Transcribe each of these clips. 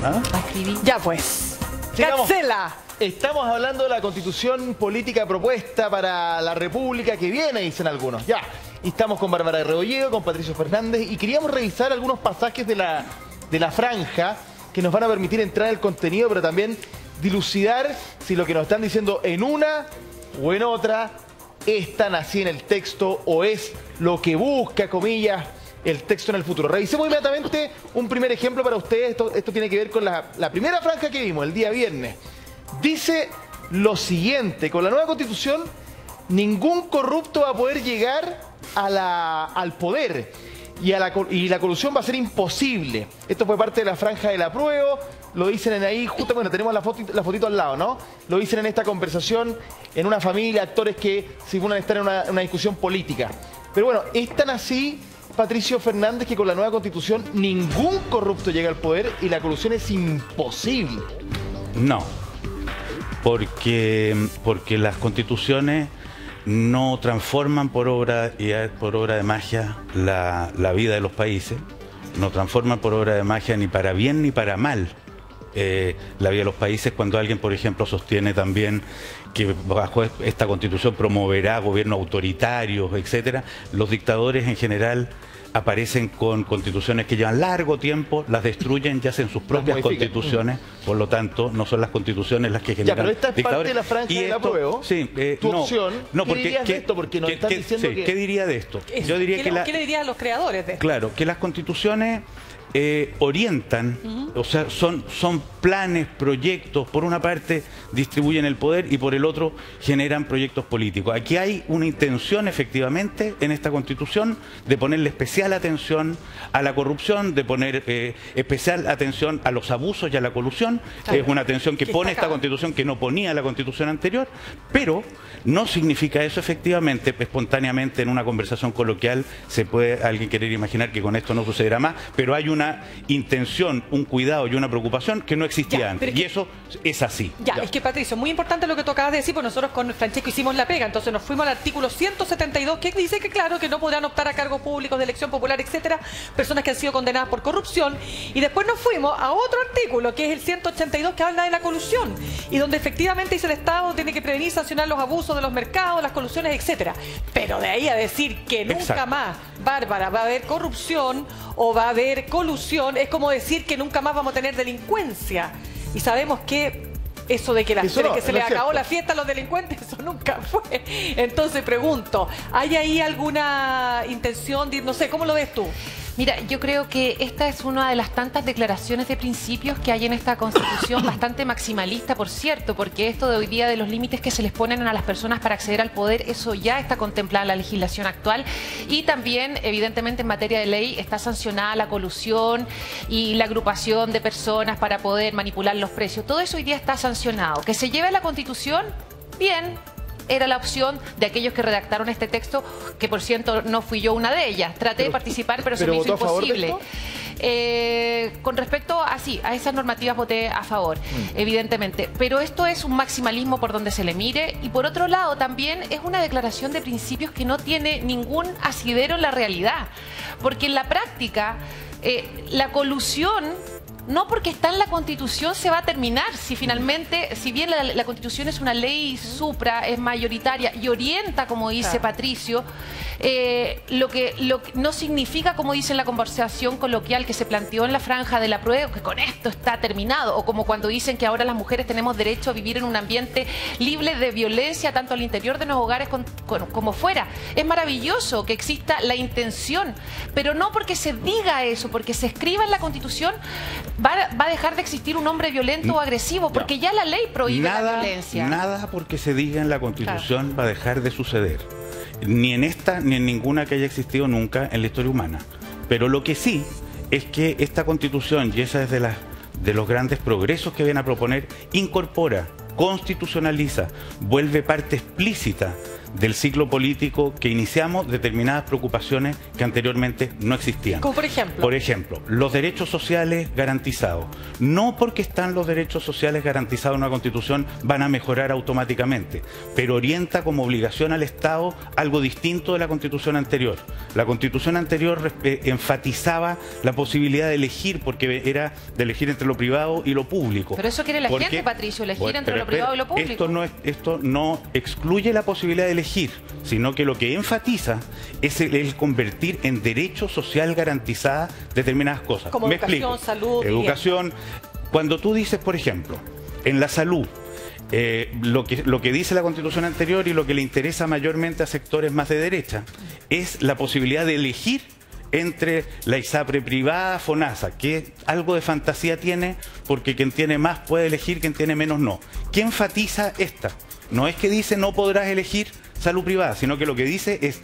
¿Ah? Ya pues. Sigamos. Cancela. Estamos hablando de la constitución política propuesta para la república que viene, dicen algunos. Ya. Y estamos con Bárbara Rebolledo, con Patricio Fernández y queríamos revisar algunos pasajes de la franja que nos van a permitir entrar en el contenido, pero también dilucidar si lo que nos están diciendo en una o en otra es tan así en el texto o es lo que busca, comillas, el texto en el futuro. Revisemos inmediatamente un primer ejemplo para ustedes. Esto tiene que ver con la primera franja que vimos el día viernes. Dice lo siguiente: con la nueva constitución ningún corrupto va a poder llegar al poder y la colusión va a ser imposible. Esto fue parte de la franja del apruebo. Lo dicen ahí, justo, bueno, tenemos la fotito al lado, ¿no? Lo dicen en esta conversación, en una familia, actores que simulan estar en una discusión política. Pero bueno, es tan así, Patricio Fernández, que con la nueva constitución ningún corrupto llega al poder y la colusión es imposible. No, porque las constituciones no transforman por obra de magia la vida de los países, no transforman por obra de magia ni para bien ni para mal la vida de los países. Cuando alguien, por ejemplo, sostiene también que bajo esta constitución promoverá gobiernos autoritarios, etcétera, los dictadores en general aparecen con constituciones que llevan largo tiempo, las destruyen y hacen sus propias constituciones, por lo tanto, no son las constituciones las que generan. Ya, pero esta es parte de la franja del apruebo. Sí, tu opción. ¿Qué dirías de esto? Porque nos están diciendo que... ¿Qué diría de esto? Yo diría ¿Qué le dirías a los creadores de esto? Claro, que las constituciones orientan, o sea, son planes, proyectos, por una parte distribuyen el poder y por el otro generan proyectos políticos. Aquí hay una intención efectivamente en esta constitución de ponerle especial atención a la corrupción, de poner especial atención a los abusos y a la colusión. Claro. Es una atención que pone esta constitución que no ponía la constitución anterior, pero no significa eso efectivamente, espontáneamente en una conversación coloquial se puede alguien querer imaginar que con esto no sucederá más, pero hay una intención, un cuidado y una preocupación que no existía antes. Y eso es así. Es que, Patricio, muy importante lo que tú acabas de decir, porque nosotros con Francesco hicimos la pega, entonces nos fuimos al artículo 172, que dice que, claro, que no podrán optar a cargos públicos de elección popular, etcétera, personas que han sido condenadas por corrupción. Y después nos fuimos a otro artículo, que es el 182, que habla de la colusión, y donde efectivamente dice el Estado tiene que prevenir y sancionar los abusos de los mercados, las colusiones, etcétera. Pero de ahí a decir que nunca más, Bárbara, va a haber corrupción o va a haber colusión, es como decir que nunca más vamos a tener delincuencia. Y sabemos que eso de que, se les acabó la fiesta a los delincuentes, eso nunca fue. Entonces pregunto, ¿hay ahí alguna intención de, no sé, cómo lo ves tú? Mira, yo creo que esta es una de las tantas declaraciones de principios que hay en esta Constitución, bastante maximalista, por cierto, porque esto de hoy día de los límites que se les ponen a las personas para acceder al poder, eso ya está contemplado en la legislación actual y también, evidentemente, en materia de ley está sancionada la colusión y la agrupación de personas para poder manipular los precios. Todo eso hoy día está sancionado. ¿Que se lleve a la Constitución? Bien. Era la opción de aquellos que redactaron este texto, que por cierto no fui yo una de ellas. Traté de participar, pero se me hizo imposible. Con respecto a esas normativas voté a favor, evidentemente. Pero esto es un maximalismo por donde se le mire. Y por otro lado también es una declaración de principios que no tiene ningún asidero en la realidad. Porque en la práctica la colusión... No porque está en la Constitución se va a terminar. Si finalmente, si bien la Constitución es una ley supra, es mayoritaria y orienta, como dice Patricio, lo que no significa, como dice en la conversación coloquial que se planteó en la franja del apruebo, que con esto está terminado. O como cuando dicen que ahora las mujeres tenemos derecho a vivir en un ambiente libre de violencia, tanto al interior de los hogares como fuera. Es maravilloso que exista la intención, pero no porque se diga eso, porque se escriba en la Constitución, va a dejar de existir un hombre violento o agresivo, porque ya la ley prohíbe la violencia. Nada porque se diga en la Constitución va a dejar de suceder. Ni en esta, ni en ninguna que haya existido nunca en la historia humana. Pero lo que sí es que esta Constitución, y esa es de los grandes progresos que viene a proponer, incorpora, constitucionaliza, vuelve parte explícita del ciclo político que iniciamos determinadas preocupaciones que anteriormente no existían. ¿Como por ejemplo? Por ejemplo, los derechos sociales garantizados. No porque están los derechos sociales garantizados en una Constitución van a mejorar automáticamente, pero orienta como obligación al Estado algo distinto de la Constitución anterior. La Constitución anterior enfatizaba la posibilidad de elegir, porque era de elegir entre lo privado y lo público. Pero eso quiere la gente, Patricio, elegir entre lo privado y lo público. Esto no excluye la posibilidad de elegir, sino que lo que enfatiza es el convertir en derecho social garantizada determinadas cosas. Como educación, salud. Educación. Cuando tú dices, por ejemplo, en la salud, lo que dice la Constitución anterior y lo que le interesa mayormente a sectores más de derecha es la posibilidad de elegir entre la ISAPRE privada, FONASA, que algo de fantasía tiene, porque quien tiene más puede elegir, quien tiene menos no. ¿Qué enfatiza esta? No es que dice no podrás elegir salud privada, sino que lo que dice es: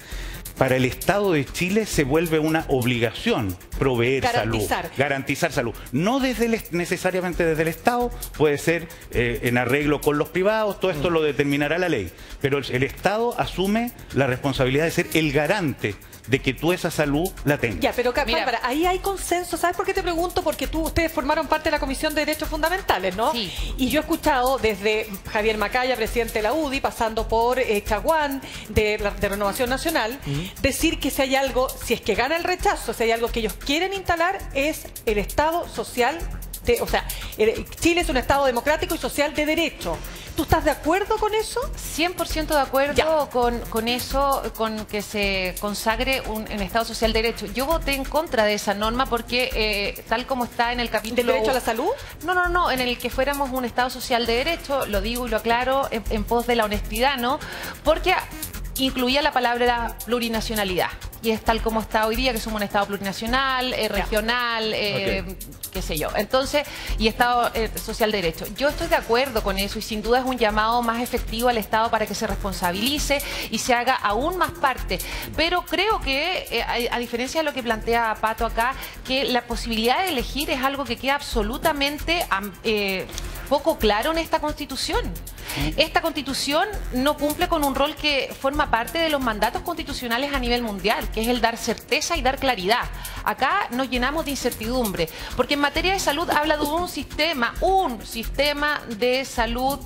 para el Estado de Chile se vuelve una obligación proveer salud, garantizar salud. No necesariamente desde el Estado, puede ser en arreglo con los privados, todo esto lo determinará la ley. Pero el Estado asume la responsabilidad de ser el garante de que tú esa salud la tengas. Ya, pero Bárbara, ahí hay consenso. ¿Sabes por qué te pregunto? Porque ustedes formaron parte de la Comisión de Derechos Fundamentales, ¿no? Sí. Y yo he escuchado desde Javier Macaya, presidente de la UDI, pasando por Chaguán, de Renovación Nacional, decir que si hay algo, si es que gana el rechazo, si hay algo que ellos quieren instalar, es el Estado social. O sea, Chile es un Estado democrático y social de derecho. ¿Tú estás de acuerdo con eso? 100% de acuerdo con eso, con que se consagre un Estado social de derecho. Yo voté en contra de esa norma porque tal como está en el capítulo... ¿Del derecho a la salud? No, en el que fuéramos un Estado social de derecho, lo digo y lo aclaro en pos de la honestidad, ¿no? Porque incluía la palabra plurinacionalidad. Y es tal como está hoy día, que somos un Estado plurinacional, regional, qué sé yo. Entonces, y Estado social de derecho. Yo estoy de acuerdo con eso y sin duda es un llamado más efectivo al Estado para que se responsabilice y se haga aún más parte. Pero creo que, a diferencia de lo que plantea Pato acá, que la posibilidad de elegir es algo que queda absolutamente poco claro en esta Constitución. Esta Constitución no cumple con un rol que forma parte de los mandatos constitucionales a nivel mundial, que es el dar certeza y dar claridad. Acá nos llenamos de incertidumbre, porque en materia de salud habla de un sistema de salud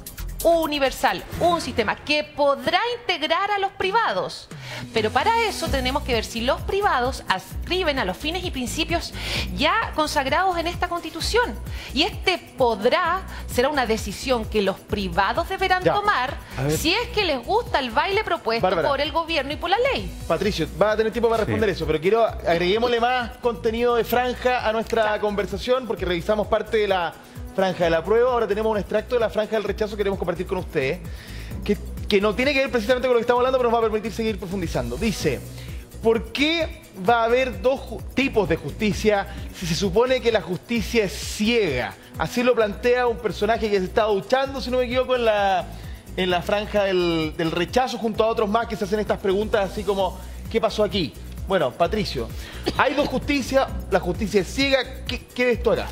universal, un sistema que podrá integrar a los privados. Pero para eso tenemos que ver si los privados adscriben a los fines y principios ya consagrados en esta Constitución. Y será una decisión que los privados deberán tomar si es que les gusta el baile propuesto por el gobierno y por la ley. Patricio, va a tener tiempo para responder eso, pero agreguémosle más contenido de franja a nuestra conversación, porque revisamos parte de la franja de la prueba. Ahora tenemos un extracto de la franja del rechazo que queremos compartir con ustedes, que no tiene que ver precisamente con lo que estamos hablando, pero nos va a permitir seguir profundizando. Dice: ¿por qué va a haber dos tipos de justicia si se supone que la justicia es ciega? Así lo plantea un personaje que se está duchando, si no me equivoco, en la franja del rechazo, junto a otros más que se hacen estas preguntas así como: ¿qué pasó aquí? Bueno, Patricio, hay dos justicias, la justicia es ciega. ¿Qué ves tú acá?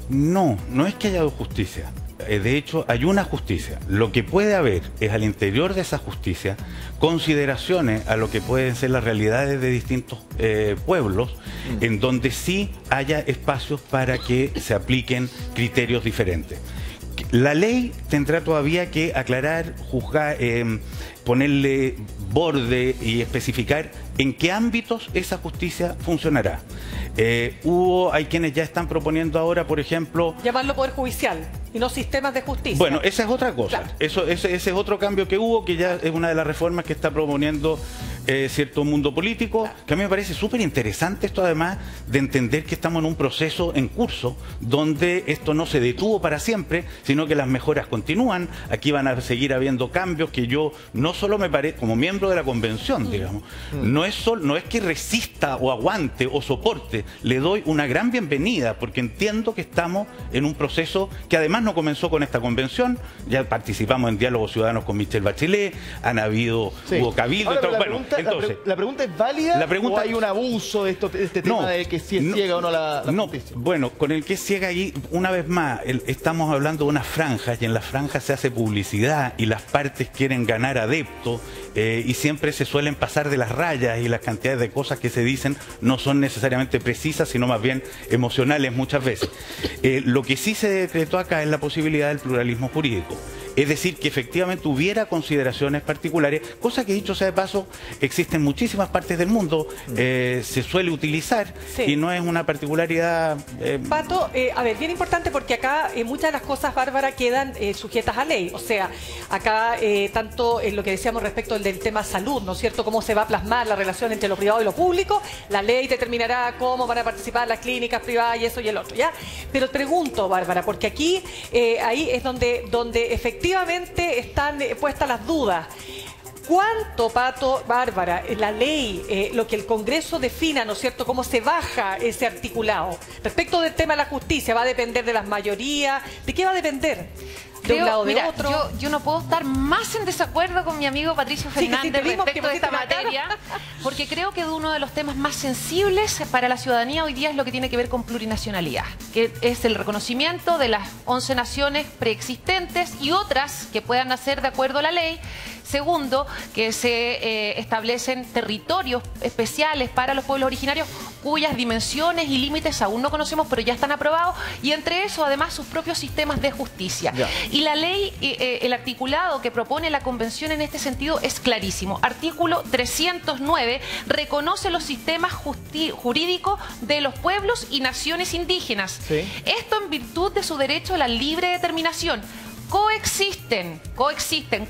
No es que haya dos justicias. De hecho, hay una justicia. Lo que puede haber es, al interior de esa justicia, consideraciones a lo que pueden ser las realidades de distintos pueblos, en donde sí haya espacios para que se apliquen criterios diferentes. La ley tendrá todavía que aclarar, juzgar, ponerle borde y especificar en qué ámbitos esa justicia funcionará. Hay quienes ya están proponiendo ahora, por ejemplo... llamarlo poder judicial y no sistemas de justicia. Bueno, esa es otra cosa. Claro. Ese es otro cambio que hubo, que ya es una de las reformas que está proponiendo cierto mundo político, que a mí me parece súper interesante esto, además de entender que estamos en un proceso en curso donde esto no se detuvo para siempre, sino que las mejoras continúan. Aquí van a seguir habiendo cambios que yo no solo me parece, como miembro de la convención, digamos, no es que resista o aguante o soporte, le doy una gran bienvenida porque entiendo que estamos en un proceso que además no comenzó con esta convención. Ya participamos en diálogos ciudadanos con Michelle Bachelet, hubo cabildo, ahora, bueno, Entonces, la pregunta es válida la pregunta, o hay un abuso de este tema de que si es ciega o no la justicia. Bueno, con el que es ciega ahí, una vez más, estamos hablando de unas franjas y en las franjas se hace publicidad y las partes quieren ganar adeptos y siempre se suelen pasar de las rayas y las cantidades de cosas que se dicen no son necesariamente precisas, sino más bien emocionales muchas veces. Lo que sí se decretó acá es la posibilidad del pluralismo jurídico. Es decir, que efectivamente hubiera consideraciones particulares, cosa que dicho sea de paso, existe en muchísimas partes del mundo, se suele utilizar y no es una particularidad. Pato, a ver, bien importante porque acá muchas de las cosas, Bárbara, quedan sujetas a ley. O sea, acá tanto en lo que decíamos respecto del tema salud, ¿no es cierto? Cómo se va a plasmar la relación entre lo privado y lo público, la ley determinará cómo van a participar las clínicas privadas y eso y el otro, ¿ya? Pero pregunto, Bárbara, porque aquí, ahí es donde efectivamente están puestas las dudas. ¿Cuánto, Pato, Bárbara, la ley, lo que el Congreso defina, ¿no es cierto?, cómo se baja ese articulado? Respecto del tema de la justicia, ¿va a depender de las mayorías? ¿De qué va a depender? ¿De un lado o de otro? Yo no puedo estar más en desacuerdo con mi amigo Patricio Fernández respecto de esta materia, porque creo que uno de los temas más sensibles para la ciudadanía hoy día es lo que tiene que ver con plurinacionalidad, que es el reconocimiento de las 11 naciones preexistentes y otras que puedan nacer de acuerdo a la ley. Segundo, que se establecen territorios especiales para los pueblos originarios cuyas dimensiones y límites aún no conocemos, pero ya están aprobados, y entre eso además sus propios sistemas de justicia. Y la ley, el articulado que propone la Convención en este sentido es clarísimo. Artículo 309 reconoce los sistemas jurídicos de los pueblos y naciones indígenas. Esto en virtud de su derecho a la libre determinación. Coexisten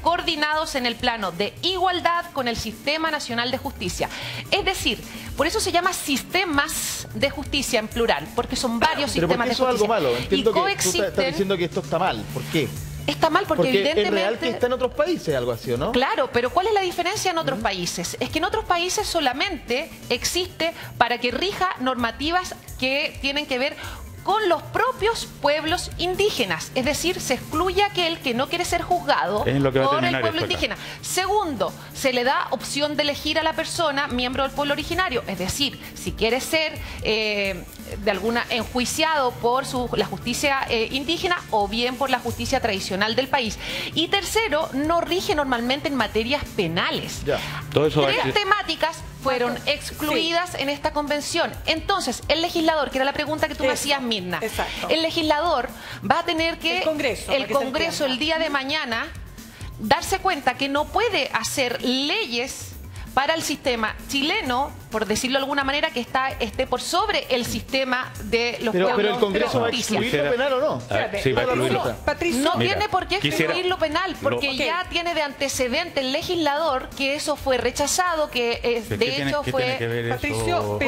coordinados en el plano de igualdad con el Sistema Nacional de Justicia. Es decir, por eso se llama sistemas de justicia en plural, porque son varios sistemas de justicia. Pero ¿por qué eso es algo malo? Entiendo y coexisten, que tú estás diciendo que esto está mal. ¿Por qué? Está mal porque evidentemente... es real que está en otros países algo así, ¿o no? Claro, pero ¿cuál es la diferencia en otros países? Es que en otros países solamente existe para que rija normativas que tienen que ver con los propios pueblos indígenas. Es decir, se excluye aquel que no quiere ser juzgado por el pueblo indígena. Segundo, se le da opción de elegir a la persona miembro del pueblo originario. Es decir, si quiere ser de alguna enjuiciado por la justicia indígena o bien por la justicia tradicional del país. Y tercero, no rige normalmente en materias penales. Tres temáticas fueron excluidas en esta convención. Entonces, el legislador, que era la pregunta que tú me hacías, Mirna, el legislador va a tener que, el Congreso el día de mañana, darse cuenta que no puede hacer leyes para el sistema chileno, por decirlo de alguna manera, que esté por sobre el sistema de los pueblos. Pero el Congreso va a excluir lo penal, ¿o no? Sí, va a excluirlo. Patricio, no tiene por qué excluir lo penal, porque ya tiene de antecedente el legislador que eso fue rechazado, que de hecho fue... Patricio,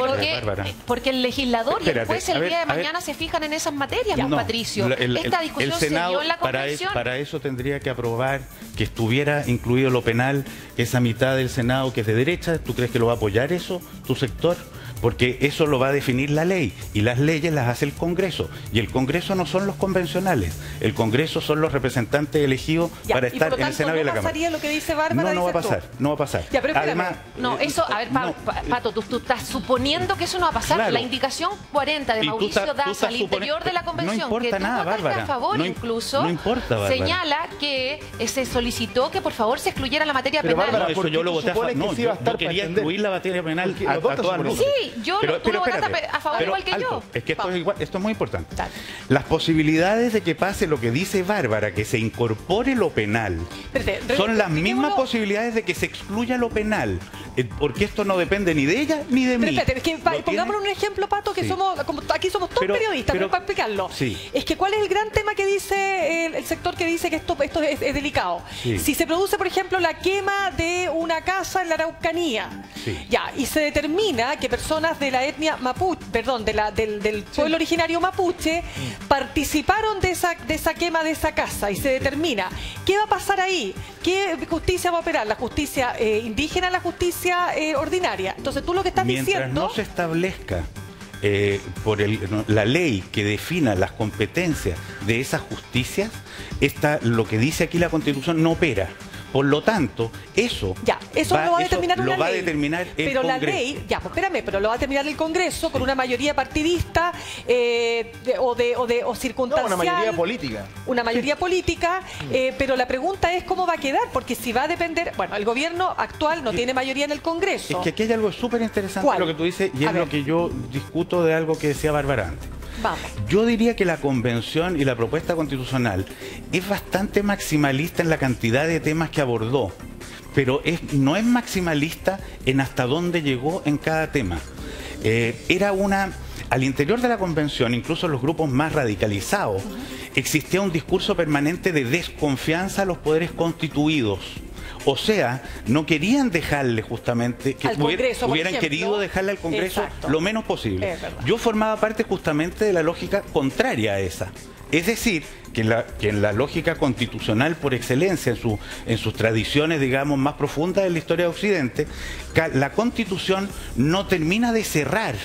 porque el legislador y el juez el día de mañana se fijan en esas materias, Patricio. Esta discusión se dio en la convención. Para eso tendría que aprobar que estuviera incluido lo penal, esa mitad del Senado que es de derecha. ¿Tú crees que lo va a apoyar eso, tu sector? Porque eso lo va a definir la ley y las leyes las hace el Congreso, y el Congreso no son los convencionales, el Congreso son los representantes elegidos para estar en el Senado y en la Cámara. ¿No pasaría lo que dice Bárbara? No va a pasar, no va a pasar. Además, eso, a ver, Pato, tú estás suponiendo que eso no va a pasar. Claro. La indicación 40 de Mauricio Daza al interior de la Convención, no importa que nada, Bárbara, a favor incluso, no importa, Bárbara, señala que se solicitó que por favor se excluyera la materia penal. Bárbara, eso yo lo voté a favor. No, yo quería excluir la materia penal a todas luces. Sí, tú lo votaste a favor igual que yo. Es que esto es muy importante. Las posibilidades de que pase lo que dice Bárbara, que se incorpore lo penal, son las mismas posibilidades de que se excluya lo penal, porque esto no depende ni de ella ni de mí. Pongámonos un ejemplo, Pato, que aquí somos todos periodistas, para explicarlo. Es que ¿cuál es el gran tema que dice el sector que dice que esto es delicado? Si se produce, por ejemplo, la quema de una casa en la Araucanía, y se determina que personas de la etnia mapuche, perdón, del pueblo originario mapuche, participaron de esa quema de esa casa, y se determina qué va a pasar ahí, qué justicia va a operar, la justicia indígena, la justicia ordinaria. Entonces tú lo que estás diciendo... Mientras no se establezca por la ley que defina las competencias de esas justicias, lo que dice aquí la Constitución no opera. Por lo tanto, eso... Ya, eso lo va a determinar una ley. Lo va a determinar el pero Congreso. La ley, ya, pues espérame, pero lo va a determinar el Congreso con una mayoría partidista o circunstancial. No, una mayoría política. Una mayoría política, pero la pregunta es cómo va a quedar, porque si va a depender... Bueno, el gobierno actual no tiene mayoría en el Congreso. Es que aquí hay algo súper interesante lo que tú dices, y es lo que yo discuto de algo que decía Bárbara antes. Vamos. Yo diría que la convención y la propuesta constitucional es bastante maximalista en la cantidad de temas que abordó, pero no es maximalista en hasta dónde llegó en cada tema. Al interior de la convención, incluso en los grupos más radicalizados, existía un discurso permanente de desconfianza a los poderes constituidos. O sea, no querían dejarle justamente, que hubieran querido dejarle al Congreso lo menos posible. Yo formaba parte justamente de la lógica contraria a esa. Es decir, que en la lógica constitucional por excelencia, en sus tradiciones, digamos, más profundas de la historia de Occidente, la Constitución no termina de cerrar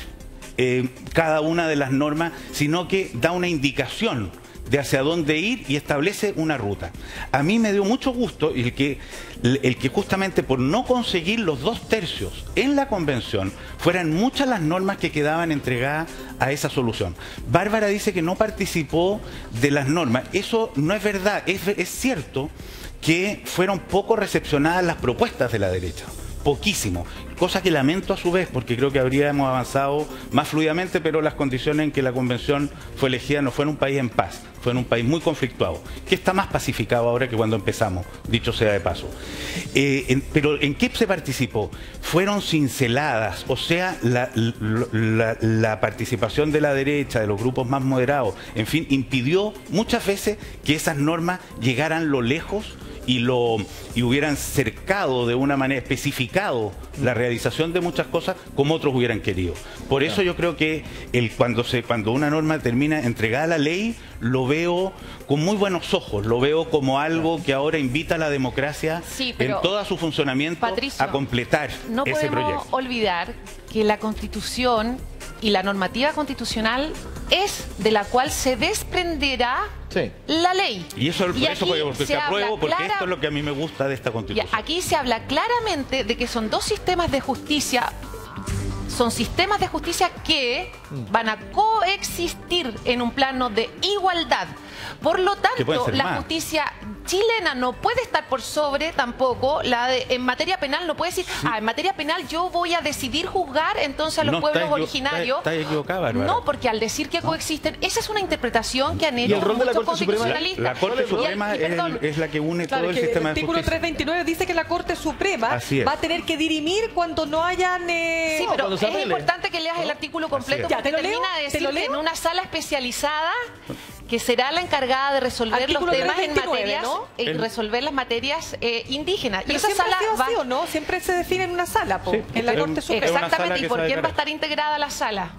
cada una de las normas, sino que da una indicación de hacia dónde ir y establece una ruta. A mí me dio mucho gusto el que justamente por no conseguir los 2/3 en la convención, fueran muchas las normas que quedaban entregadas a esa solución. Bárbara dice que no participó de las normas. Eso no es verdad. Es cierto que fueron poco recepcionadas las propuestas de la derecha. Poquísimo, cosa que lamento a su vez, porque creo que habríamos avanzado más fluidamente, pero las condiciones en que la convención fue elegida no fue en un país en paz, fue en un país muy conflictuado, que está más pacificado ahora que cuando empezamos, dicho sea de paso. Pero ¿en qué se participó? Fueron cinceladas, o sea, la participación de la derecha, de los grupos más moderados, en fin, impidió muchas veces que esas normas llegaran lo lejos y hubieran cercado de una manera, especificado la realización de muchas cosas como otros hubieran querido. Por eso yo creo que cuando una norma termina entregada a la ley, lo veo con muy buenos ojos, lo veo como algo que ahora invita a la democracia en todo su funcionamiento, Patricio, a completar ese proyecto. No podemos olvidar que la Constitución y la normativa constitucional es de la cual se desprenderá la ley. Y eso por eso porque te apruebo, porque esto es lo que a mí me gusta de esta Constitución. Aquí se habla claramente de que son dos sistemas de justicia. Son sistemas de justicia que van a coexistir en un plano de igualdad. Por lo tanto, la justicia chilena no puede estar por sobre tampoco en materia penal. No puede decir, en materia penal yo voy a decidir juzgar entonces a los pueblos originarios. Está equivocada, Bárbara. No, porque al decir que coexisten, esa es una interpretación que han hecho muchos constitucionalistas. La Corte Suprema es la que une todo el sistema de justicia. El artículo 329 dice que la Corte Suprema va a tener que dirimir cuando no hayan... Sí, pero es importante que leas el artículo completo, porque termina de decir que en una sala especializada que será la encargada de resolver los temas en materias, resolver las materias indígenas. Pero y esa sala va ¿o no? Siempre se define en una sala, en la Corte Suprema. Exactamente, ¿y por quién va a estar integrada la sala?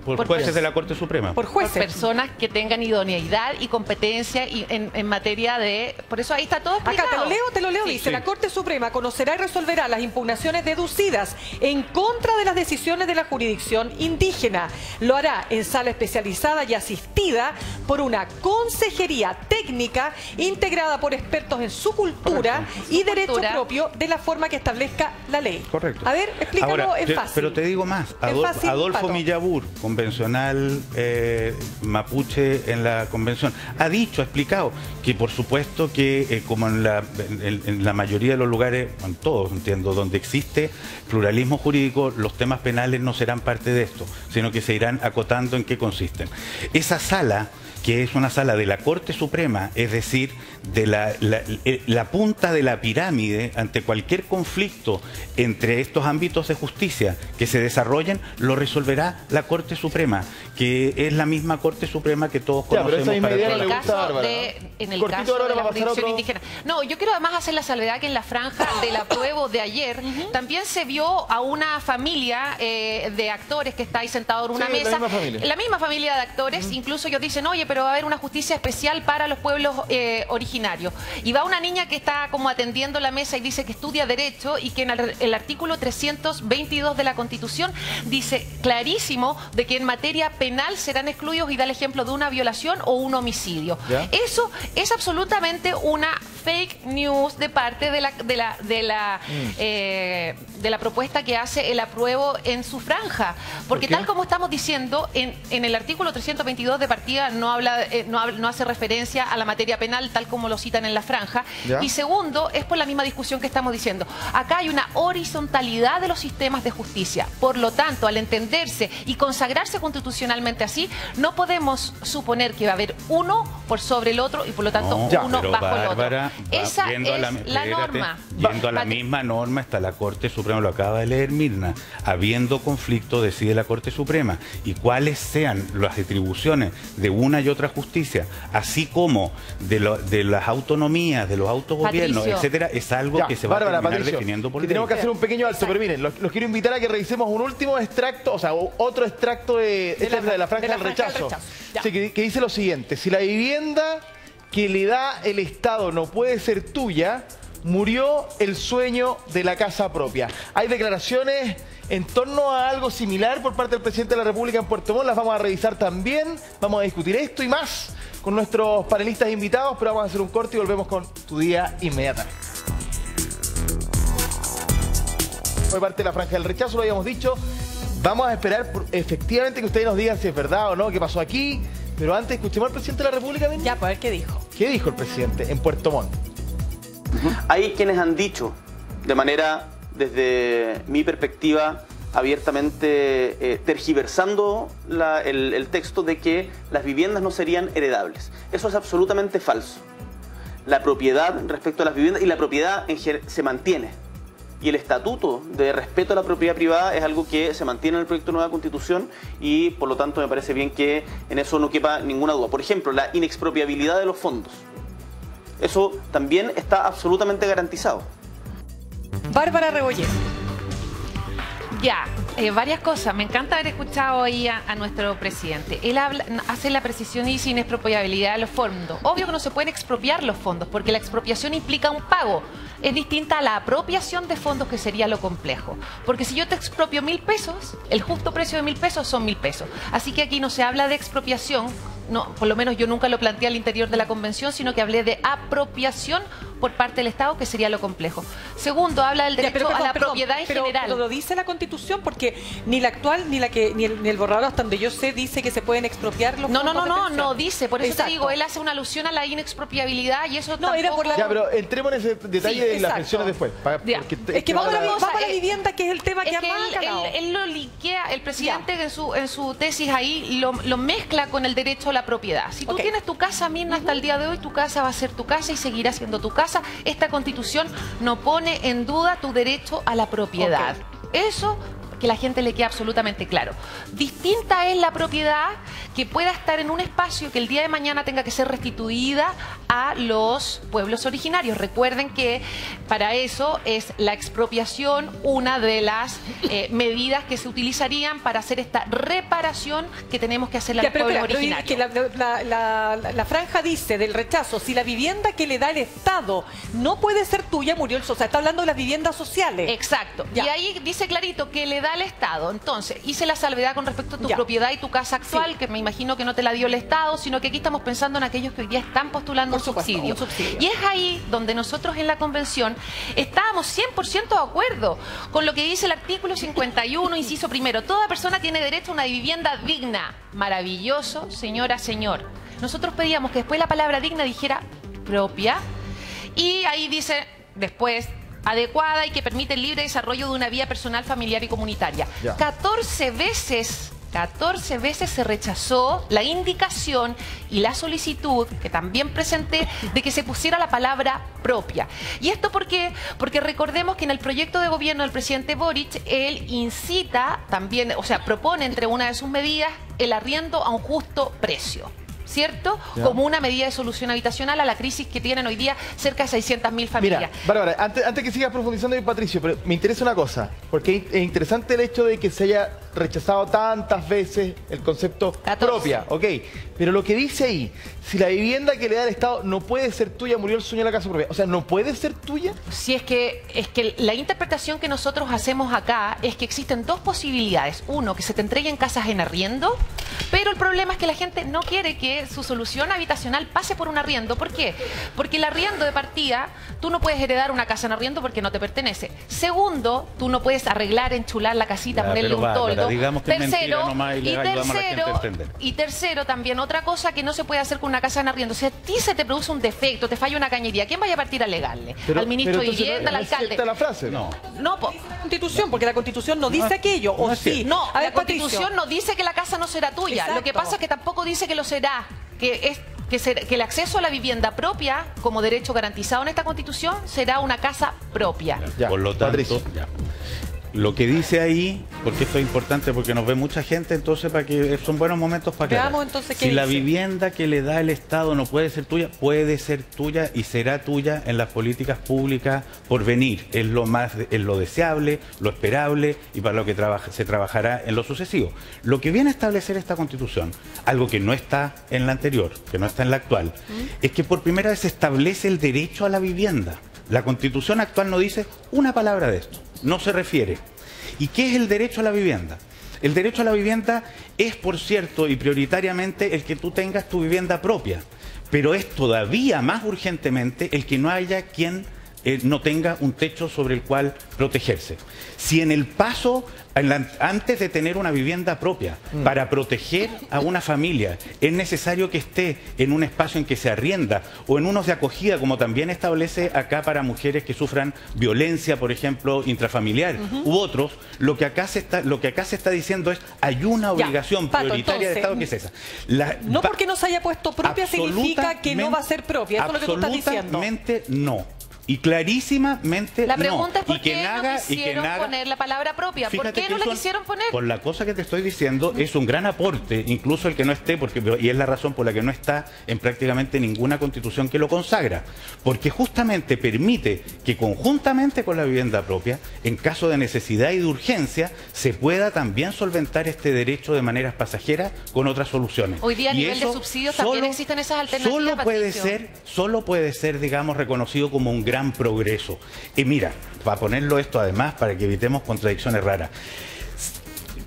Por jueces de la Corte Suprema. Por jueces. Por personas que tengan idoneidad y competencia en materia de... Por eso ahí está todo explicado. Acá te lo leo, dice, la Corte Suprema conocerá y resolverá las impugnaciones deducidas en contra de las decisiones de la jurisdicción indígena. Lo hará en sala especializada y asistida por una consejería técnica integrada por expertos en su cultura y derecho propio de la forma que establezca la ley. Correcto. A ver, explícalo, es fácil. Pero te digo más, Adolfo Millabur, convencional mapuche en la convención, ha explicado que por supuesto que como en la mayoría de los lugares, en todos entiendo, donde existe pluralismo jurídico, los temas penales no serán parte de esto, sino que se irán acotando en qué consisten. Esa sala, que es una sala de la Corte Suprema, es decir, de la punta de la pirámide ante cualquier conflicto entre estos ámbitos de justicia que se desarrollen, lo resolverá la Corte Suprema, que es la misma Corte Suprema que todos conocemos. En el caso de la jurisdicción indígena. No, yo quiero además hacer la salvedad que en la franja del apruebo de ayer también se vio a una familia de actores que está ahí sentado en una mesa. La misma familia de actores, incluso ellos dicen, oye, pero va a haber una justicia especial para los pueblos originarios. Y va una niña que está como atendiendo la mesa y dice que estudia Derecho y que en el artículo 322 de la Constitución dice clarísimo de que en materia penal serán excluidos y da el ejemplo de una violación o un homicidio. Eso es absolutamente una fake news de parte de la propuesta que hace el apruebo en su franja. Porque tal como estamos diciendo, en el artículo 322 de partida no hace referencia a la materia penal tal como lo citan en la franja. ¿Ya? Y segundo, es por la misma discusión que estamos diciendo. Acá hay una horizontalidad de los sistemas de justicia. Por lo tanto, al entenderse y consagrarse constitucionalmente así, no podemos suponer que va a haber uno por sobre el otro y por lo tanto uno pero bajo Bárbara, el otro. Esa es la norma. Yendo a la misma norma está la Corte Suprema, lo acaba de leer Mirna. Habiendo conflicto, decide la Corte Suprema. Y cuáles sean las atribuciones de una y otra justicia, así como de las autonomías, de los autogobiernos, Patricio, etcétera, es algo que se va a terminar definiendo por ley. Tenemos que hacer un pequeño alto, pero miren, los quiero invitar a que revisemos un último extracto, o sea, otro extracto de la franja del rechazo. Sí, que dice lo siguiente: si la vivienda que le da el Estado no puede ser tuya, murió el sueño de la casa propia. Hay declaraciones en torno a algo similar por parte del presidente de la República en Puerto Montt, las vamos a revisar también, vamos a discutir esto y más con nuestros panelistas invitados, pero vamos a hacer un corte y volvemos con Tu Día inmediatamente. Fue parte de la franja del rechazo, lo habíamos dicho. Vamos a esperar efectivamente que ustedes nos digan si es verdad o no, qué pasó aquí. Pero antes, escuchemos al presidente de la República. Ya, pues a ver qué dijo. ¿Qué dijo el presidente en Puerto Montt? Hay quienes han dicho, de manera, desde mi perspectiva, abiertamente tergiversando el texto de que las viviendas no serían heredables. Eso es absolutamente falso. La propiedad respecto a las viviendas y la propiedad se mantiene. Y el estatuto de respeto a la propiedad privada es algo que se mantiene en el proyecto de nueva Constitución y por lo tanto me parece bien que en eso no quepa ninguna duda. Por ejemplo, la inexpropiabilidad de los fondos. Eso también está absolutamente garantizado. Bárbara Rebolledo. Ya, varias cosas. Me encanta haber escuchado ahí a nuestro presidente. Él hace la precisión y dice inexpropiabilidad de los fondos. Obvio que no se pueden expropiar los fondos porque la expropiación implica un pago. Es distinta a la apropiación de fondos, que sería lo complejo. Porque si yo te expropio 1.000 pesos, el justo precio de 1.000 pesos son 1.000 pesos. Así que aquí no se habla de expropiación, no, por lo menos yo nunca lo planteé al interior de la convención, sino que hablé de apropiación por parte del Estado, que sería lo complejo. Segundo, habla del derecho a la propiedad en general. Pero lo dice la Constitución, porque ni la actual, ni el borrador, hasta donde yo sé, dice que se pueden expropiar los fondos de pensión. No dice. Por eso Exacto. te digo, él hace una alusión a la inexpropiabilidad y eso No, tampoco... era por la... Ya, pero entremos en ese detalle de las pensiones después. Es que vamos a la vivienda, que es el tema que Es que más ha ganado. él lo linkea, el presidente en su tesis ahí lo mezcla con el derecho a la propiedad. Si tú tienes tu casa, Mirna, hasta el día de hoy, tu casa va a ser tu casa y seguirá siendo tu casa. Esta Constitución no pone en duda tu derecho a la propiedad. Eso que la gente le queda absolutamente claro. Distinta es la propiedad que pueda estar en un espacio que el día de mañana tenga que ser restituida a los pueblos originarios. Recuerden que para eso es la expropiación una de las medidas que se utilizarían para hacer esta reparación que tenemos que hacer a los pueblos originarios. Que la franja dice del rechazo: si la vivienda que le da el Estado no puede ser tuya, murió el social. Está hablando de las viviendas sociales. Exacto. Ya. Y ahí dice clarito que le da al Estado. Entonces, hice la salvedad con respecto a tu propiedad y tu casa actual, que me imagino que no te la dio el Estado, sino que aquí estamos pensando en aquellos que hoy día están postulando un subsidio. Y es ahí donde nosotros en la convención estábamos 100% de acuerdo con lo que dice el artículo 51, inciso primero. Toda persona tiene derecho a una vivienda digna. Maravilloso, señora, señor. Nosotros pedíamos que después la palabra digna dijera propia, y ahí dice después adecuada y que permite el libre desarrollo de una vida personal, familiar y comunitaria. 14 veces se rechazó la indicación y la solicitud que también presenté de que se pusiera la palabra propia. ¿Y esto por qué? Porque recordemos que en el proyecto de gobierno del presidente Boric, él incita también, o sea, propone entre una de sus medidas el arriendo a un justo precio, ¿cierto? Como una medida de solución habitacional a la crisis que tienen hoy día cerca de 600.000 familias. Mira, Bárbara, antes que sigas profundizando, Patricio, pero me interesa una cosa, porque es interesante el hecho de que se haya rechazado tantas veces el concepto 14. propia, ok. Pero lo que dice ahí, si la vivienda que le da el Estado no puede ser tuya, murió el sueño de la casa propia. O sea, ¿no puede ser tuya? Si es que la interpretación que nosotros hacemos acá es que existen dos posibilidades. Uno, que se te entreguen casas en arriendo, pero el problema es que la gente no quiere que su solución habitacional pase por un arriendo. ¿Por qué? Porque el arriendo de partida, tú no puedes heredar una casa en arriendo porque no te pertenece. Segundo, tú no puedes arreglar, enchular la casita, Ya, ponerle un toldo. Digamos que es mentira nomás y le ayudamos a la gente a entender. Y tercero, también otra cosa que no se puede hacer con una casa en arriendo. Si a ti se te produce un defecto, te falla una cañería, ¿quién vaya a partir a alegarle? ¿Al ministro de entonces Vivienda, al no alcalde? es cierta la frase. No. No, po. La Constitución, porque la Constitución no dice aquello, no o es sí. cierto. No, A ver, la Constitución Patricio. no dice que la casa no será tuya. Lo que Exacto. pasa es que tampoco dice que lo será. Que el acceso a la vivienda propia, como derecho garantizado en esta Constitución, será una casa propia. Ya, Por lo tanto, Patricio. ya. Lo que dice ahí, porque esto es importante, porque nos ve mucha gente, entonces para que son buenos momentos para aclarar. Veamos entonces qué si la dice. vivienda que le da el Estado no puede ser tuya y será tuya en las políticas públicas por venir. Es lo deseable, lo esperable y para lo que se trabajará en lo sucesivo. Lo que viene a establecer esta Constitución, algo que no está en la anterior, que no está en la actual, es que por primera vez se establece el derecho a la vivienda. La Constitución actual no dice una palabra de esto, no se refiere. ¿Y qué es el derecho a la vivienda? El derecho a la vivienda es, por cierto, y prioritariamente el que tú tengas tu vivienda propia, pero es todavía más urgentemente el que no haya quien no tenga un techo sobre el cual protegerse. Si en el paso, antes de tener una vivienda propia, para proteger a una familia, es necesario que esté en un espacio en que se arrienda o en unos de acogida, como también establece acá para mujeres que sufran violencia, por ejemplo, intrafamiliar, u otros, lo que acá se está diciendo es hay una obligación Pato, prioritaria entonces, de Estado, que es esa. No porque no se haya puesto propia significa que no va a ser propia. Eso es lo que tú estás diciendo. Absolutamente no. Y clarísimamente La pregunta es por y que qué no quisieron poner la palabra propia. ¿Por Fíjate qué que no la son- quisieron poner? Por la cosa que te estoy diciendo, es un gran aporte, incluso el que no esté, y es la razón por la que no está en prácticamente ninguna Constitución que lo consagra. Porque justamente permite que conjuntamente con la vivienda propia, en caso de necesidad y de urgencia, se pueda también solventar este derecho de maneras pasajeras con otras soluciones. Hoy día a Y nivel de eso subsidios también existen esas alternativas, solo puede ser, digamos, reconocido como un gran progreso. Y mira, para ponerlo esto además, para que evitemos contradicciones raras,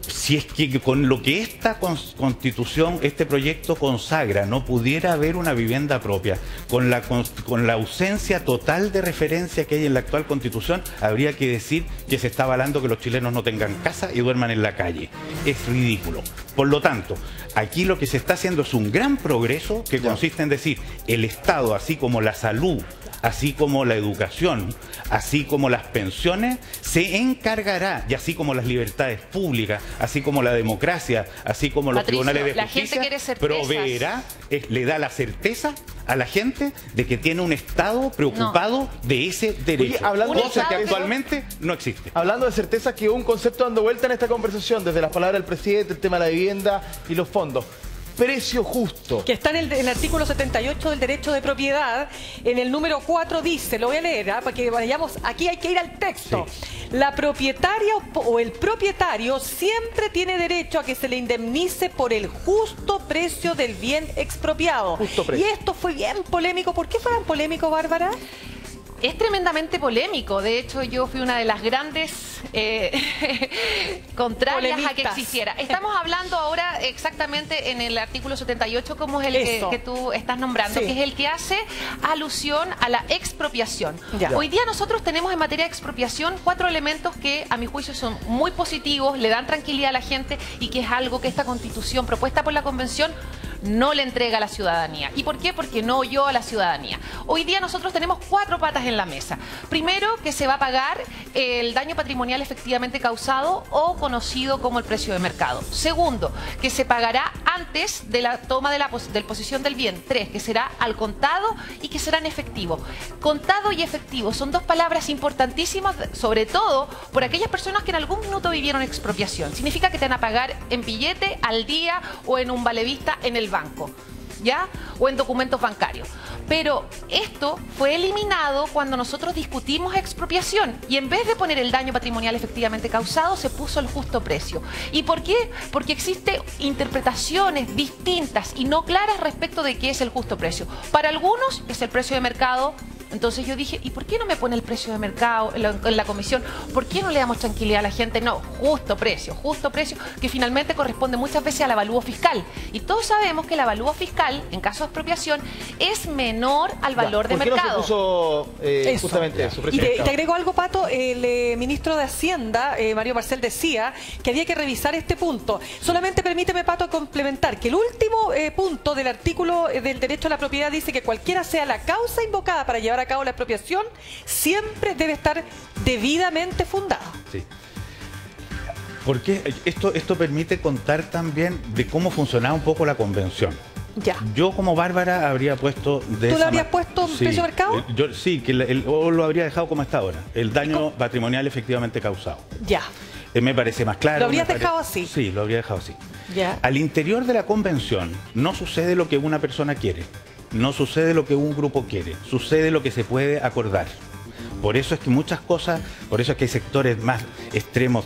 si es que con lo que esta Constitución, este proyecto consagra, no pudiera haber una vivienda propia, con la ausencia total de referencia que hay en la actual Constitución, habría que decir que se está avalando que los chilenos no tengan casa y duerman en la calle. Es ridículo. Por lo tanto, aquí lo que se está haciendo es un gran progreso que consiste en decir, el Estado, así como la salud, así como la educación, así como las pensiones, se encargará, y así como las libertades públicas, así como la democracia, así como los Patricio, tribunales de la gente justicia, quiere certezas. proveerá, le da la certeza a la gente de que tiene un Estado preocupado de ese derecho. Oye, hablando de cosa que Estado- actualmente no existe. Hablando de certeza, que un concepto dando vuelta en esta conversación, desde las palabras del presidente, el tema de la vivienda y los fondos. Precio justo. Que está en el artículo 78 del derecho de propiedad, en el número 4 dice, lo voy a leer, para que vayamos, aquí hay que ir al texto. La propietaria o el propietario siempre tiene derecho a que se le indemnice por el justo precio del bien expropiado. Justo precio. Y esto fue bien polémico. ¿Por qué fue tan polémico, Bárbara? Es tremendamente polémico. De hecho, yo fui una de las grandes contrarias a que Polemistas. existiera. Estamos hablando ahora exactamente en el artículo 78, como es el Eso. que tú estás nombrando, Sí. que es el que hace alusión a la expropiación. Ya. Hoy día nosotros tenemos en materia de expropiación 4 elementos que a mi juicio son muy positivos, le dan tranquilidad a la gente y que es algo que esta Constitución propuesta por la Convención no le entrega a la ciudadanía. ¿Y por qué? Porque no oyó a la ciudadanía. Hoy día nosotros tenemos 4 patas en la mesa. Primero, que se va a pagar el daño patrimonial efectivamente causado o conocido como el precio de mercado. Segundo, que se pagará antes de la toma de la posición del bien. 3, que será al contado y que será en efectivo. Contado y efectivo son 2 palabras importantísimas, sobre todo por aquellas personas que en algún minuto vivieron expropiación. Significa que te van a pagar en billete, al día o en un valevista en el banco. ¿ya? O en documentos bancarios. Pero esto fue eliminado cuando nosotros discutimos expropiación y en vez de poner el daño patrimonial efectivamente causado, se puso el justo precio. ¿Y por qué? Porque existen interpretaciones distintas y no claras respecto de qué es el justo precio. Para algunos es el precio de mercado. Entonces yo dije, ¿y por qué no me pone el precio de mercado en la comisión? ¿Por qué no le damos tranquilidad a la gente? No, justo precio, que finalmente corresponde muchas veces al avalúo fiscal. Y todos sabemos que el avalúo fiscal, en caso de expropiación, es menor al valor de mercado. ¿Por qué no se puso justamente eso? Y te agrego algo, Pato, el ministro de Hacienda, Mario Marcel, decía que había que revisar este punto. Solamente permíteme, Pato, complementar que el último punto del artículo del derecho a la propiedad dice que cualquiera sea la causa invocada para llevar a cabo la expropiación, siempre debe estar debidamente fundada. Sí. Porque esto permite contar también de cómo funcionaba un poco la convención. Ya. Yo como Bárbara habría puesto... ¿Tú lo habrías puesto en precio de mercado? Sí, o lo habría dejado como está ahora. El daño patrimonial efectivamente causado. Ya. Me parece más claro. ¿Lo habrías dejado así? Sí, lo habría dejado así. Ya. Al interior de la convención no sucede lo que una persona quiere. No sucede lo que un grupo quiere. Sucede lo que se puede acordar. Por eso es que muchas cosas, por eso es que hay sectores más extremos,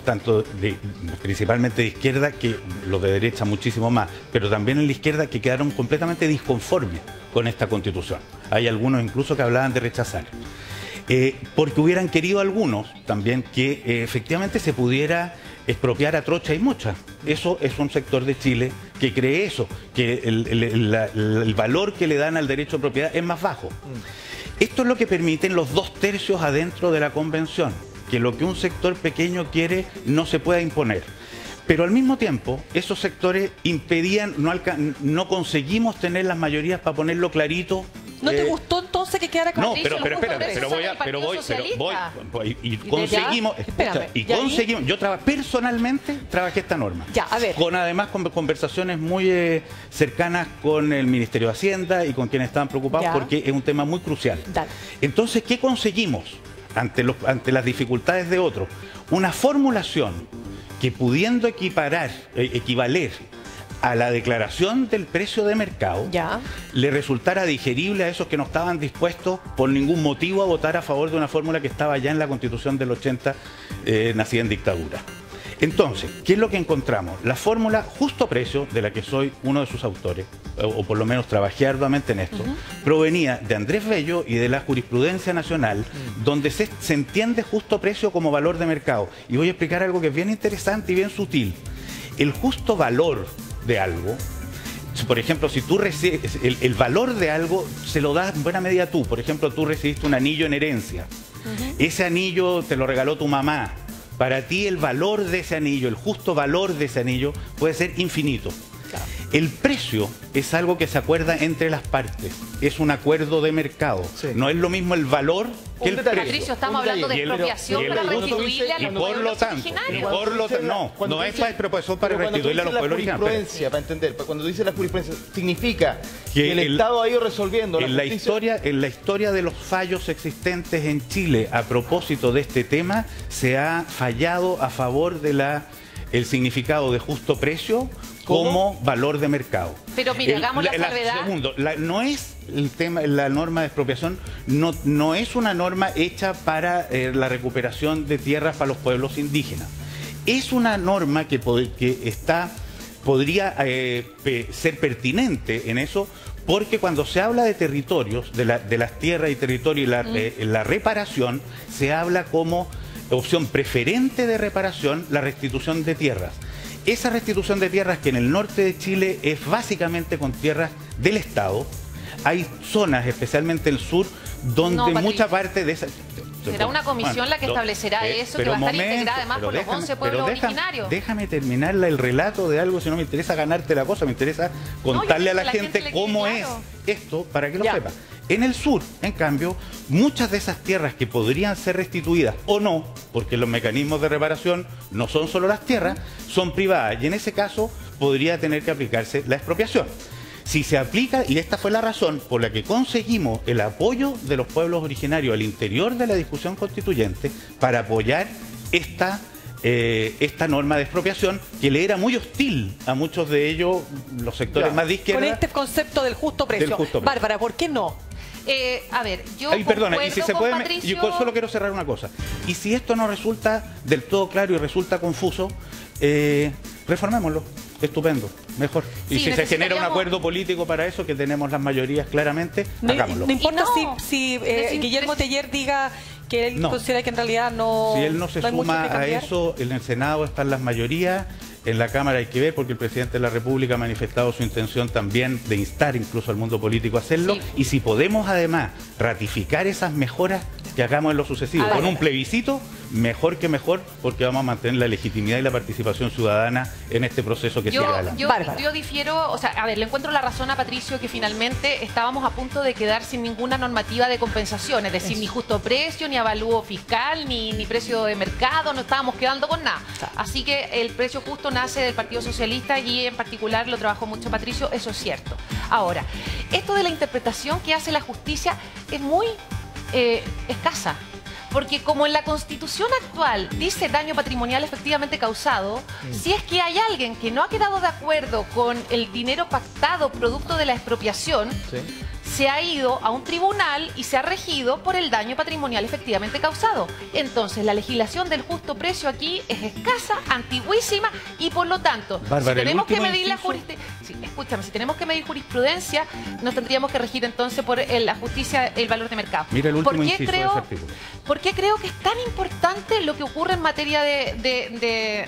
principalmente de izquierda, que los de derecha muchísimo más, pero también en la izquierda que quedaron completamente disconformes con esta Constitución. Hay algunos incluso que hablaban de rechazar. Porque hubieran querido algunos también que efectivamente se pudiera expropiar a trocha y mocha. Eso es un sector de Chile que cree eso, que el valor que le dan al derecho a propiedad es más bajo. Esto es lo que permiten los 2/3 adentro de la convención, que lo que un sector pequeño quiere no se pueda imponer. Pero al mismo tiempo, esos sectores impedían, no conseguimos tener las mayorías para ponerlo clarito. ¿No te gustó entonces que quedara No, pero espérate, conseguimos, yo personalmente trabajé esta norma. Ya, a ver. Además con conversaciones muy cercanas con el Ministerio de Hacienda y con quienes estaban preocupados, ya, porque es un tema muy crucial. Dale. Entonces, ¿qué conseguimos ante las dificultades de otros? Una formulación que pudiendo equivaler a la declaración del precio de mercado, ya, le resultara digerible a esos que no estaban dispuestos por ningún motivo a votar a favor de una fórmula que estaba ya en la Constitución del 80, nacida en dictadura. Entonces, ¿qué es lo que encontramos? La fórmula justo precio, de la que soy uno de sus autores, o por lo menos trabajé arduamente en esto, provenía de Andrés Bello y de la jurisprudencia nacional, donde se entiende justo precio como valor de mercado. Y voy a explicar algo que es bien interesante y bien sutil. El justo valor de algo, por ejemplo, si tú recibes el valor de algo, se lo das en buena medida tú. Por ejemplo, tú recibiste un anillo en herencia. Ese anillo te lo regaló tu mamá. Para ti el valor de ese anillo, el justo valor de ese anillo puede ser infinito. Claro. El precio es algo que se acuerda entre las partes. Es un acuerdo de mercado. Sí. No es lo mismo el valor que el precio. Patricio, estamos hablando de expropiación para restituirle a los pueblos originarios. No es para expropiación para restituirle a los pueblos originarios. Para entender, cuando dice la jurisprudencia, significa que el Estado ha ido resolviendo en la historia de los fallos existentes en Chile a propósito de este tema, se ha fallado a favor de el significado de justo precio como valor de mercado. Pero mira, hagamos la salvedad. Segundo, no es el tema, la norma de expropiación no es una norma hecha para la recuperación de tierras para los pueblos indígenas. Es una norma que podría ser pertinente en eso, porque cuando se habla de territorios, de las tierras y territorios y la reparación, se habla como opción preferente de reparación la restitución de tierras. Esa restitución de tierras, que en el norte de Chile es básicamente con tierras del Estado, hay zonas, especialmente el sur, donde mucha parte de esa... Será una comisión la que establecerá eso, que va a estar integrada además por los 11 pueblos originarios. Déjame terminar el relato de algo, si no me interesa ganarte la cosa, me interesa contarle a la gente cómo es esto, para que lo sepa. En el sur, en cambio, muchas de esas tierras que podrían ser restituidas o no, porque los mecanismos de reparación no son solo las tierras, son privadas, y en ese caso podría tener que aplicarse la expropiación. Si se aplica, y esta fue la razón por la que conseguimos el apoyo de los pueblos originarios al interior de la discusión constituyente para apoyar esta esta norma de expropiación que le era muy hostil a muchos de ellos, los sectores más de izquierda. Con este concepto del justo precio. Del justo precio. Bárbara, ¿por qué no? A ver, yo perdona, y si se puede, Patricio... yo solo quiero cerrar una cosa. Y si esto no resulta del todo claro y resulta confuso, reformémoslo. Estupendo, mejor. Y Sí, si se genera un acuerdo político para eso, que tenemos las mayorías claramente, hagámoslo. No importa no, si Guillermo Teller diga que él considera que en realidad no... Si él no se hay mucho suma que a cambiar. eso, en el Senado están las mayorías, en la Cámara hay que ver, porque el presidente de la República ha manifestado su intención también de instar incluso al mundo político a hacerlo. Sí. Y si podemos además ratificar esas mejoras que hagamos en lo sucesivo, con un plebiscito, mejor que mejor, porque vamos a mantener la legitimidad y la participación ciudadana en este proceso que sigue adelante. Yo difiero, o sea, a ver, le encuentro la razón a Patricio que finalmente estábamos a punto de quedar sin ninguna normativa de compensación, es decir, ni justo precio, ni avalúo fiscal, ni precio de mercado, no estábamos quedando con nada. Así que el precio justo nace del Partido Socialista y en particular lo trabajó mucho Patricio, eso es cierto. Ahora, esto de la interpretación que hace la justicia es muy escasa. Porque como en la Constitución actual dice daño patrimonial efectivamente causado, si es que hay alguien que no ha quedado de acuerdo con el dinero pactado producto de la expropiación, se ha ido a un tribunal y se ha regido por el daño patrimonial efectivamente causado. Entonces, la legislación del justo precio aquí es escasa, antiguísima y por lo tanto, Bárbara, si tenemos que medir si tenemos que medir jurisprudencia, nos tendríamos que regir entonces por la justicia, el valor de mercado. Mira el último inciso de ese artículo. ¿Por qué creo que es tan importante lo que ocurre en materia de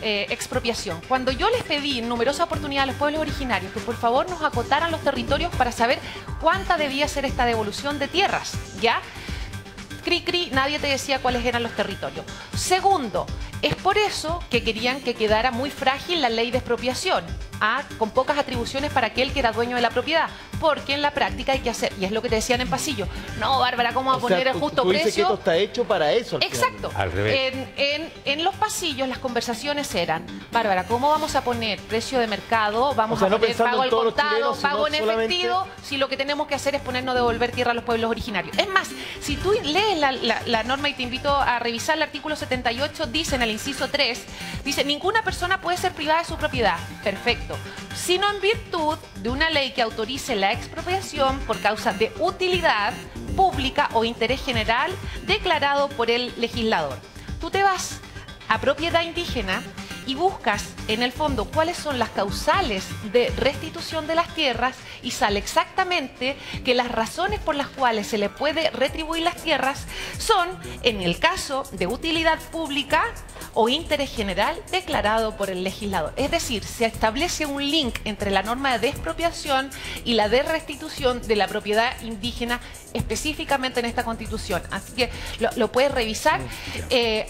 expropiación? Cuando yo les pedí en numerosas oportunidades a los pueblos originarios que por favor nos acotaran los territorios para saber cuánta debía ser esta devolución de tierras, ¿ya? Cri, nadie te decía cuáles eran los territorios. Segundo, es por eso que querían que quedara muy frágil la ley de expropiación, con pocas atribuciones para aquel que era dueño de la propiedad, porque en la práctica hay que hacer, y es lo que te decían en pasillo, no, Bárbara, ¿cómo va a poner el justo tú dices precio? que esto está hecho para eso. Exacto. Al revés. En los pasillos las conversaciones eran, Bárbara, ¿cómo vamos a poner precio de mercado? Vamos a poner pago al contado, pago en efectivo, si lo que tenemos que hacer es ponernos a devolver tierra a los pueblos originarios. Es más, si tú lees la norma y te invito a revisar el artículo 78, dice en el inciso 3, dice, ninguna persona puede ser privada de su propiedad. Perfecto. Sino en virtud de una ley que autorice la expropiación por causa de utilidad pública o interés general declarado por el legislador. Tú te vas a propiedad indígena y buscas en el fondo cuáles son las causales de restitución de las tierras y sale exactamente que las razones por las cuales se le puede retribuir las tierras son en el caso de utilidad pública o interés general declarado por el legislador. Es decir, se establece un link entre la norma de expropiación y la de restitución de la propiedad indígena específicamente en esta Constitución. Así que lo puedes revisar.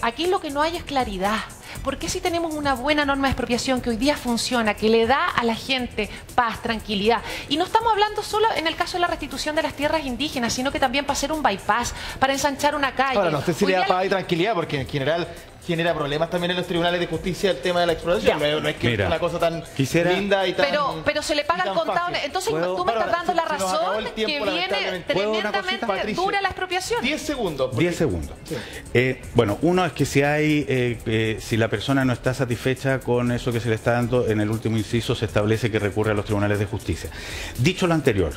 Aquí lo que no hay es claridad. ¿Por qué si tenemos una buena norma de expropiación que hoy día funciona, que le da a la gente paz, tranquilidad? Y no estamos hablando solo en el caso de la restitución de las tierras indígenas, sino que también para hacer un bypass, para ensanchar una calle. Ahora, no sé si le da paz y tranquilidad, porque en general genera problemas también en los tribunales de justicia el tema de la exploración. No es que es una cosa tan linda y tan... Pero se le paga al contado. Entonces tú me estás dando la razón que viene tremendamente dura la expropiación. 10 segundos. 10 segundos. Sí. Bueno, uno es que si la persona no está satisfecha con eso que se le está dando, en el último inciso se establece que recurre a los tribunales de justicia. Dicho lo anterior,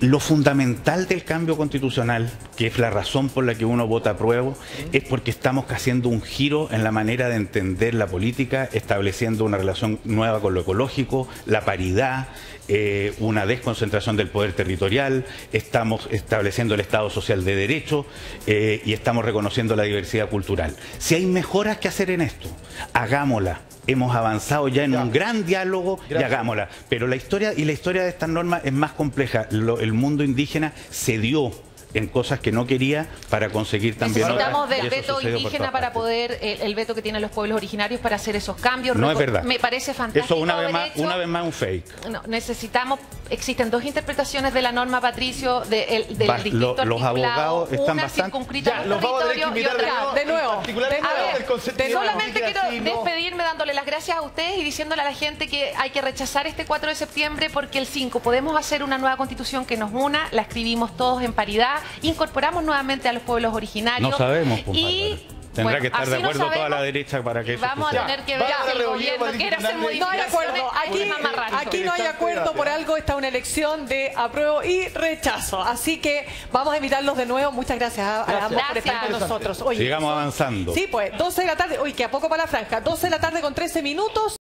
lo fundamental del cambio constitucional, que es la razón por la que uno vota apruebo, es porque estamos haciendo un giro en la manera de entender la política, estableciendo una relación nueva con lo ecológico, la paridad, una desconcentración del poder territorial, estamos estableciendo el Estado social de derecho y estamos reconociendo la diversidad cultural. Si hay mejoras que hacer en esto, hagámosla. Hemos avanzado ya en un gran diálogo y hagámosla. Pero la historia de estas normas es más compleja. El mundo indígena cedió en cosas que no quería para conseguir también... Necesitamos del veto indígena para poder, el veto que tienen los pueblos originarios para hacer esos cambios. No es verdad. Me parece fantástico. Eso una vez más un fake. No, necesitamos, existen dos interpretaciones de la norma, Patricio, del distrito articulado. Los abogados están una bastante... circunscrita al territorio y otra... De nuevo. Solamente quiero despedirme dándole las gracias a ustedes y diciéndole a la gente que hay que rechazar este 4 de septiembre porque el 5 podemos hacer una nueva constitución que nos una, la escribimos todos en paridad, incorporamos nuevamente a los pueblos originarios. No sabemos, y Tendrá Bueno, que estar de así no acuerdo toda la sabemos. derecha para que eso Vamos a suceda. tener que ver Bárbara si el Rebolledo, gobierno quiere hacer Fernández. No hay modificaciones. acuerdo. Aquí, Tema amarrando. aquí no hay acuerdo, por algo está una elección de apruebo y rechazo. Así que vamos a invitarlos de nuevo. Muchas gracias a ambos por estar con Gracias. nosotros. Oye, Sigamos avanzando. Sí, pues 12 de la tarde. Oye, que a poco para la franja. 12 de la tarde con 13 minutos.